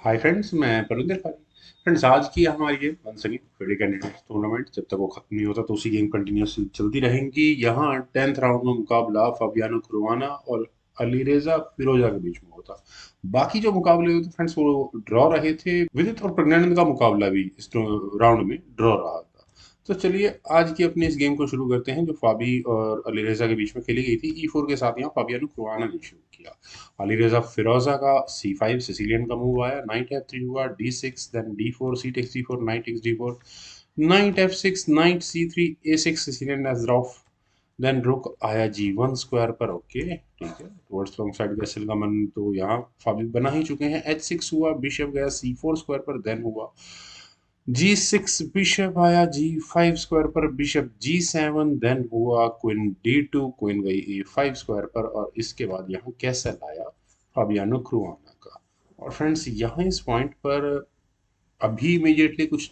Hi friends, मैं परिंदर फारी। Friends, आज की हमारी game once again Freddie candidate tournament. जब तक वो खत्म नहीं होता तो उसी गेम कंटिन्यूस चलती रहेंगी। यहाँ 10th राउंड में मुकाबला फाबियानो कुरुआना और अलीरेजा फिरोजा के बीच में होता। बाकी जो मुकाबले हुए थे फ्रेंड्स, वो ड्रॉ रहे थे। विदित और प्रज्ञानंद का मुकाबला भी इस राउंड में ड्रॉ रहा था। तो चलिए आज की अपनी इस गेम को शुरू करते हैं, जो फाबी और अलीरेजा के बीच में खेली गई थी। E4 के साथ यहाँ फाबियानो कुरुआना ने शुरू किया। अलीरेजा फिरोजा का C5 सिसिलियन का मूव आया। नाइट F3 हुआ, D6, then D4, C takes D4, knight takes D4, knight F6, knight C3, A6 Sicilian as of. Then rook आया G1 स्क्वायर पर। ओके ठीक है, टुवर्ड्स लॉन्ग साइड कैसल का मन तो यहाँ फाबिक बना ही चुके हैं। H6 हुआ, बिशप गया C4 स्क्वायर पर। देन हुआ G6, बिशप आया G5 स्क्वायर पर, बिशप G7, देन हुआ क्वीन D2, क्वीन गई A5 स्क्वायर पर। और इसके बाद यहाँ कैसल आया फाबियानो क्रुआना का। और फ्रेंड्स, यहाँ इस पॉइंट पर अभी इमीडिएटली कुछ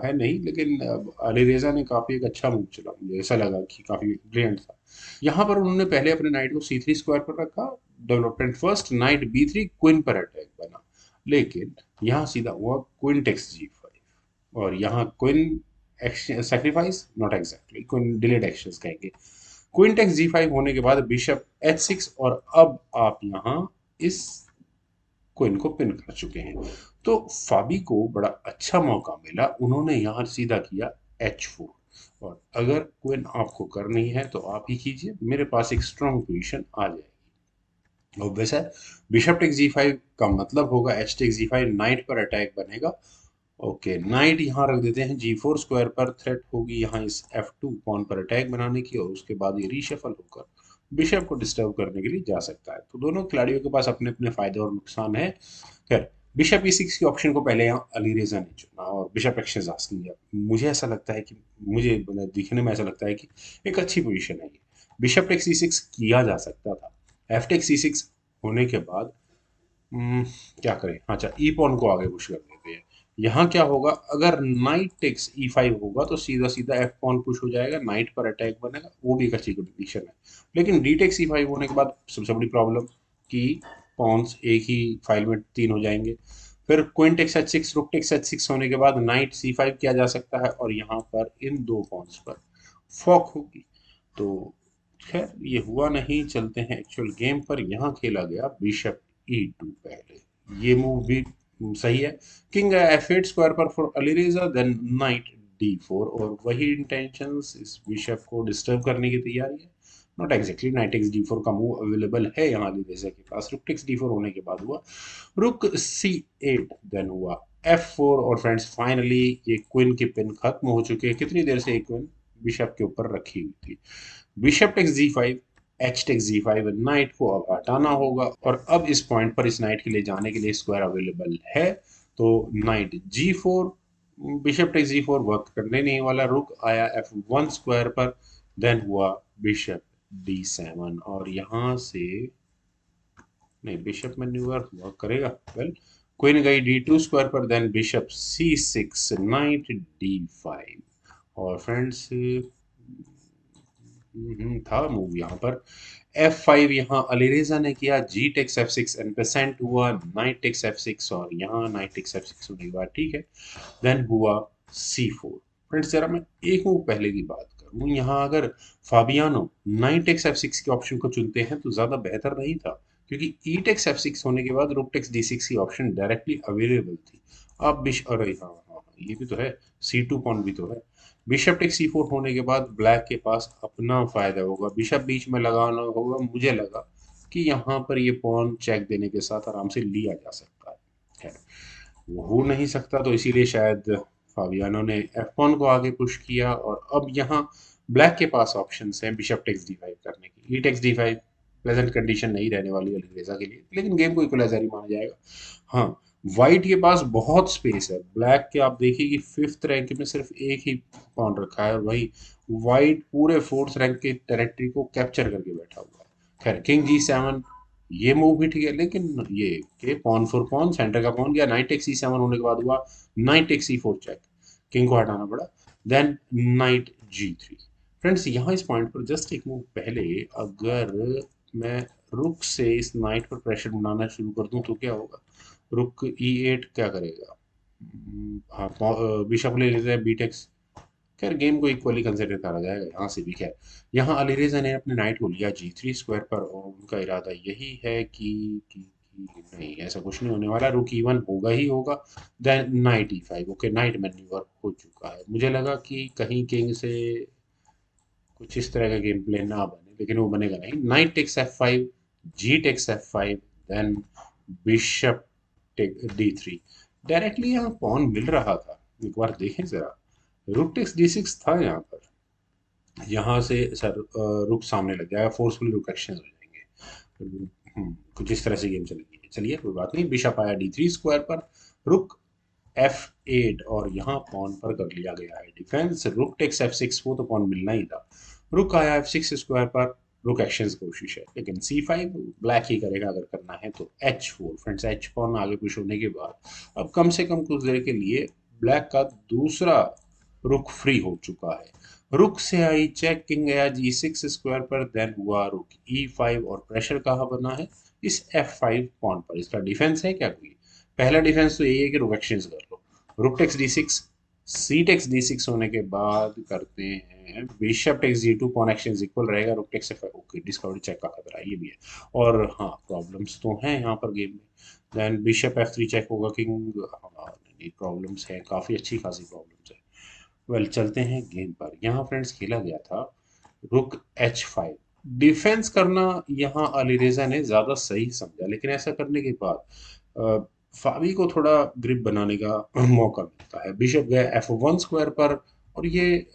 है नहीं, लेकिन अलीरेजा ने काफी एक अच्छा मूव चला, मुझे ऐसा लगा कि काफी ब्रिलियंट था। यहाँ पर उन्होंने पहले अपने नाइट को C3 स्क्वायर पर रखा। Development first, night B3, queen पर अटैक बना। लेकिन यहाँ सीधा हुआ क्वीन टेक्स G5। और यहाँ queen sacrifice, not exactly queen delayed actions कहेंगे। क्वीन टेक्स G5 होने के बाद बिशप H6। और अब आप यहाँ इस क्वीन को पिन कर चुके हैं। तो फाबी को बड़ा अच्छा मौका मिला, उन्होंने यहाँ सीधा किया H4। और अगर क्वीन आपको करनी है तो आप ही कीजिए, मेरे पास एक स्ट्रॉन्ग पोजीशन आ जाएगी। ऑब्वियस है, बिशप टेक्स G5 का मतलब होगा H टेक्स G5, नाइट पर अटैक बनेगा। ओके, नाइट यहाँ रख देते हैं G4 स्क्वायर पर। थ्रेट होगी यहाँ इस F2 पॉन पर अटैक बनाने की, और उसके बाद ये रीशफल होकर बिशप को डिस्टर्ब करने के लिए जा सकता है। तो दोनों खिलाड़ियों के पास अपने अपने फायदे और नुकसान है। खैर, बिशप E6 की ऑप्शन को पहले यहाँ अलीरेजा ने चुना और बिशप एक्सचेंज आस्किंग किया। मुझे ऐसा लगता है कि मुझे मतलब दिखने में ऐसा लगता है कि एक अच्छी पोजीशन है ये। बिशप टेक्स E6 किया जा सकता था। F टेक्स E6 होने के बाद हम्म, क्या करें। हाँ, अच्छा, ई पॉन को आगे पुश कर देते हैं। यहाँ क्या होगा, अगर नाइट टेक्स E5 होगा तो सीधा सीधा एफ पॉन पुश हो जाएगा, नाइट पर अटैक बनेगा, वो भी एक अच्छी कंडीशन है। लेकिन डी टेक्स E5 होने के बाद सबसे बड़ी प्रॉब्लम कि पॉन्स एक ही फाइल में तीन हो जाएंगे। फिर queen takes H6, rook takes H6 होने के बाद नाइट C5 किया जा सकता है, और यहाँ पर इन दो पॉन्स पर फॉक होगी। तो खैर ये हुआ नहीं, चलते हैं एक्चुअल गेम पर। यहाँ खेला गया बिशप E2 पहले। ये मूव भी सही है। किंग F8 स्क्वायर पर for Alireza, then knight D4। और वही इंटेंशंस, इस बिशप को डिस्टर्ब करने की तैयारी है। Not exactly, night x D4 का मूव अवेलेबल है यहाँ अलीरेजा के पास। रुक टेक्स D4 होने के बाद हुआ रुक C8, देन हुआ F4। और फ्रेंड्स फाइनली ये क्वीन की पिन खत्म हो चुकी है। कितनी देर से एक क्वीन बिशप के ऊपर रखी हुई थी। Bishop takes G5, H takes G5, knight को अब हटाना होगा। और अब इस पॉइंट पर इस नाइट के लिए जाने के लिए स्क्वायर अवेलेबल है। तो night G4, bishop takes G4 work करने नहीं वाला। रुक आया F1 स्क्वायर पर। देन हुआ बिशप D7। और यहाँ से नहीं, बिशप मैन्यूवर वर्क करेगा। वेल, क्वीन गई D2 स्क्वायर पर, then bishop C6, night D5। और फ्रेंड्स था मूव यहाँ पर। F5 यहाँ अलीरेजा ने किया, जी टेक्स F6 एंड पेसेंट हुआ, नाइट टेक्स F6। और यहाँ नाइट टेक्स F6 होने के बाद ठीक है, देन हुआ C4। फ्रेंड्स, जरा मैं एक मूव पहले की बात करूं, यहाँ अगर फाबियानो नाइट टेक्स F6 के ऑप्शन को चुनते हैं तो ज्यादा बेहतर नहीं था, क्योंकि ई टेक्स F6 होने के बाद रुक टेक्स D6 की ऑप्शन डायरेक्टली अवेलेबल थी। अब अरे हाँ हाँ हाँ, ये भी तो है, C2 पॉन भी तो है। बिशप टेक C4 होने के बाद ब्लैक के पास अपना फायदा होगा, बिशप बीच में लगाना होगा। मुझे लगा कि यहाँ पर ये पॉन चेक देने के साथ आराम से लिया जा सकता है। खैर, वो हो नहीं सकता, तो इसीलिए शायद फाबियानो ने एफ पॉन को आगे पुश किया। और अब यहाँ ब्लैक के पास ऑप्शंस हैं बिशप टेक्स D5 करने की। ई टेक्स D5 प्लेजेंट कंडीशन नहीं रहने वाली अलीरेजा के लिए, लेकिन गेम को इक्वलाइजर ही माना जाएगा। हाँ, व्हाइट के पास बहुत स्पेस है। ब्लैक के आप देखिए कि फिफ्थ रैंक में सिर्फ एक ही पॉन रखा है, और वही व्हाइट पूरे फोर्थ रैंक के टेरिटरी को कैप्चर करके बैठा हुआ है। खैर, किंग G7, ये मूव भी ठीक है, लेकिन ये के पॉन फॉर पॉन, सेंटर का पॉन गया। नाइट टेक C7 होने के बाद हुआ night take C4 check, king को हटाना पड़ा। Then night G3। फ्रेंड्स, यहाँ इस पॉइंट पर जस्ट एक मूव पहले, अगर मैं रुक से इस नाइट पर प्रेशर बनाना शुरू कर दूं तो क्या होगा। रुक E8 क्या करेगा? हाँ, बिशप ले लेते हैं B-टेक्स। खैर गेम को इक्वली कंसिडर करा जाएगा यहाँ से भी। खैर यहाँ अलीरेजा ने अपने नाइट को लिया G3 स्क्वायर पर और उनका इरादा यही है कि नहीं, ऐसा कुछ नहीं होने वाला, रुक E1 होगा ही होगा। Then knight E5। Okay, knight manoeuvre हो चुका है। मुझे लगा कि कहीं किंग से कुछ इस तरह का गेम प्ले ना बने, लेकिन वो बनेगा नहीं। Knight takes F5, G takes F5, then bishop take D3। Directly यहाँ पॉन मिल रहा था, एक बार देखें जरा। रुक टेक्स D6 था यहाँ पर। यहाँ से सर रुक सामने लग जाएगा, फोर्सफुली रुक एक्शन हो जाएंगे। कुछ इस तरह से गेम चलेगी। चलिए कोई बात नहीं, बिशप आया D3 स्क्वायर पर, रुक F8 और यहाँ पॉन पर कर लिया गया है डिफेंस। रुक टेक्स F6, वो तो पॉन मिलना ही था। रुक आया F6 स्क्वायर पर, रुक एक्शन की कोशिश है, लेकिन C5 ब्लैक ही करेगा अगर करना है तो। H4 फ्रेंड्स, H पॉन आगे पुश होने के बाद अब कम से कम कुछ देर के लिए ब्लैक का दूसरा रुक फ्री हो चुका है। रुक से आई चेक, किंग गया G6 स्क्वायर पर, देन हुआ रुक E5 और प्रेशर कहाँ बना है? इस F5 पॉन पर। इसका डिफेंस है क्या कोई? पहला डिफेंस तो यही है कि रुक एक्सचेंज कर लो। रुक टेक्स D6, सी टेक्स D6 होने के बाद करते हैं bishop takes G2, pawn exchange equal रहेगा। Rook takes F5। Okay, discovery check का खतरा ये भी है। और हाँ, प्रॉब्लम्स तो हैं यहाँ पर गेम में। देन बिशप F3 चेक होगा, किंग। नहीं, प्रॉब्लम्स हैं, काफ़ी अच्छी खासी प्रॉब्लम्स है। वेल, चलते हैं गेम पर। यहाँ फ्रेंड्स खेला गया था रुक H5। डिफेंस करना यहाँ अलीरेजा ने ज़्यादा सही समझा, लेकिन ऐसा करने के बाद फावी को थोड़ा ग्रिप बनाने का मौका मिलता है। बिशप गया F1 स्क्वायर पर और ये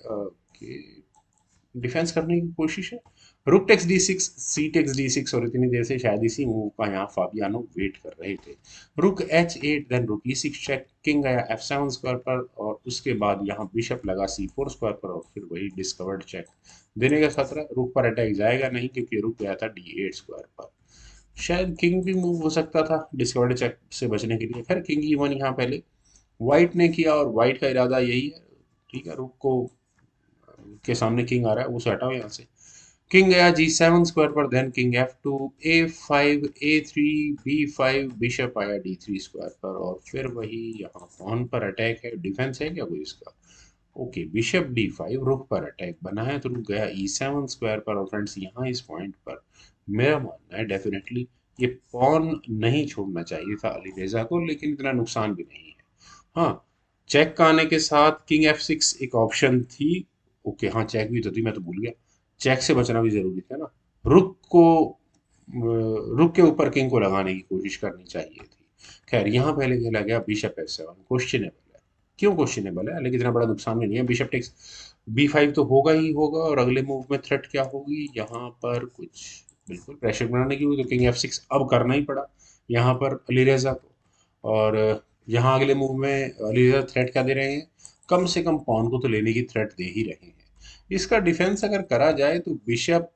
डिफेंस करने की कोशिश है। रुक टेक्स D6, सी टेक्स D6 और इतनी देर से शायद इसी मूव का यहाँ फाबियानो वेट कर रहे थे। रुक H8, देन रुक E6 चेक, किंग गया F7 स्क्वायर पर और उसके बाद यहाँ बिशप लगा C4 स्क्वायर पर और फिर वही डिस्कवर्ड चेक देने का खतरा। रुक पर अटैक जाएगा नहीं क्योंकि रुक गया था D8 स्क्वायर पर। शायद किंग भी मूव हो सकता था डिस्कवर्ड चेक से बचने के लिए। खैर किंग E1 यहाँ पहले व्हाइट ने किया और व्हाइट का इरादा यही है। ठीक है, रुक को के सामने किंग आ रहा है, उसे हटाओ यहाँ से। किंग गया G7 स्क्वायर पर, then king F2, A5, A3, B5, bishop आया D3 स्क्वायर पर और फिर वही यहाँ पॉन पर अटैक है। डिफेंस है क्या कोई इसका? ओके, बिशप D5, रुक पर अटैक बना है तो रुक गया E7 स्क्वायर पर। और फ्रेंड्स यहाँ इस पॉइंट पर मेरा मानना है डेफिनेटली ये पॉन नहीं छोड़ना चाहिए था अलीरेजा को, लेकिन इतना नुकसान भी नहीं है। हाँ, चेक का आने के साथ किंग F6 एक ऑप्शन थी। ओके, हाँ चेक भी तो थी, मैं तो भूल गया। चेक से बचना भी जरूरी था ना। रुक को रुक के ऊपर किंग को लगाने की कोशिश करनी चाहिए थी। खैर यहाँ पहले खेला गया बिशप F7, क्वेश्चनेबल है। क्यों क्वेश्चनेबल है? लेकिन इतना बड़ा नुकसान भी नहीं है। बिशप टेक्स B5 तो होगा ही होगा और अगले मूव में थ्रेट क्या होगी यहाँ पर? कुछ बिल्कुल प्रेशर बनाने की हुई तो किंग F6 अब करना ही पड़ा यहाँ पर अलीरेजा को। और यहाँ अगले मूव में अलीरेजा थ्रेट क्या दे रहे हैं? कम से कम पॉन को तो लेने की थ्रेट दे ही रहे हैं। इसका डिफेंस अगर करा जाए तो बिशप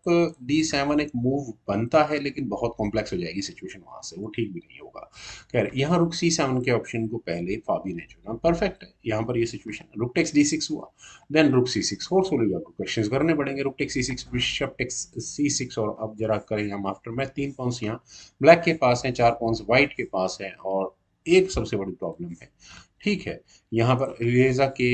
D7 एक मूव बनता है, लेकिन बहुत कॉम्प्लेक्स हो जाएगी सिचुएशन वहां से, वो ठीक भी नहीं होगा। खैर यहाँ रुक C7 के ऑप्शन को पहले फाबी ने चुना, परफेक्ट है यहाँ पर ये सिचुएशन। रुक टेक्स D6 हुआ, देन रुक C6, फोर्सफुली आपको क्वेश्चंस करने पड़ेंगे। Rook takes C6, bishop takes C6 और अब जरा करें हम आफ्टर मैच। 3 पॉन्स यहाँ ब्लैक के पास है, 4 पॉन्स व्हाइट के पास है और एक सबसे बड़ी प्रॉब्लम है। ठीक है, यहाँ पर रेजा के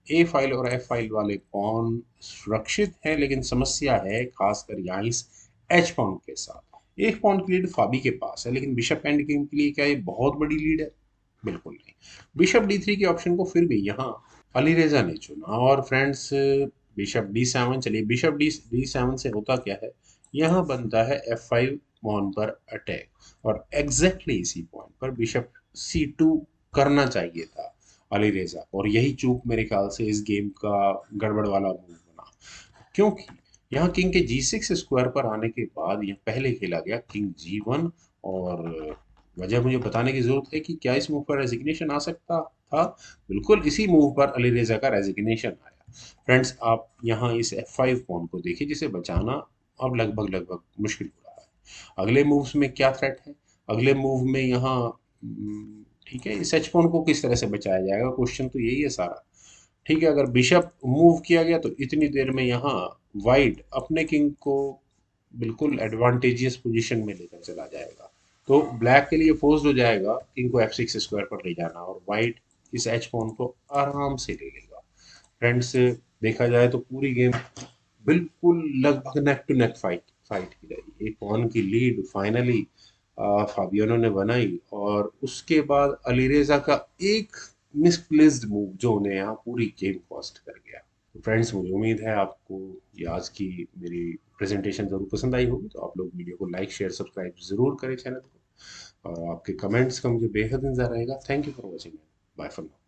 ए फाइल और एफ फाइल वाले पॉन सुरक्षित है, लेकिन समस्या है खासकर यहाँ इस एच पॉन के साथ। एक पॉन की लीड फाबी के पास है, लेकिन बिशप एंड गेम के लिए क्या ये बहुत बड़ी लीड है? बिल्कुल नहीं। बिशप D3 के ऑप्शन को फिर भी यहाँ अलीरेजा ने चुना और फ्रेंड्स बिशप D7। चलिए बिशप D7 से होता क्या है, यहाँ बनता है F5 पॉन पर अटैक और एग्जैक्टली इसी पॉइंट पर बिशप C2 करना चाहिए था अलीरेजा, और यही चूक मेरे ख्याल से इस गेम का गड़बड़ वाला मूव बना। क्योंकि यहाँ किंग के G6 स्क्वायर पर आने के बाद यहाँ पहले खेला गया किंग G1 और वजह मुझे बताने की जरूरत है कि क्या इस मूव पर रेजिग्नेशन आ सकता था? बिल्कुल इसी मूव पर अलीरेजा का रेजिग्नेशन आया। फ्रेंड्स आप यहाँ इस F5 पॉन को देखिए जिसे बचाना अब लगभग लगभग मुश्किल हो रहा है। अगले मूव्स में क्या थ्रेट है? अगले मूव में यहाँ ठीक है, इस एच पॉन को किस तरह से बचाया जाएगा, क्वेश्चन तो यही है सारा। ठीक है, अगर बिशप मूव किया गया तो इतनी देर में यहाँ वाइट अपने किंग को बिल्कुल एडवांटेजियस पोजीशन में लेकर चला जाएगा। तो ब्लैक के लिए फोर्स्ड हो जाएगा किंग को f6 स्क्वायर पर ले जाना, और वाइट इस एच पॉन को आराम से ले लेगा। फ्रेंड्स, देखा जाए तो पूरी गेम बिल्कुल लगभग neck to neck fight fight की रही। एक पॉन की लीड फाइनली फाबियानो ने बनाई, और उसके बाद अलीरेजा का एक मिसप्लेस्ड मूव जो उन्हें यहाँ पूरी गेम कॉस्ट कर गया। तो फ्रेंड्स, मुझे उम्मीद है आपको ये आज की मेरी प्रेजेंटेशन ज़रूर पसंद आई होगी। तो आप लोग वीडियो को लाइक शेयर सब्सक्राइब ज़रूर करें चैनल को, और आपके कमेंट्स का मुझे बेहद इंतज़ार रहेगा। Thank you for watching. Bye for now.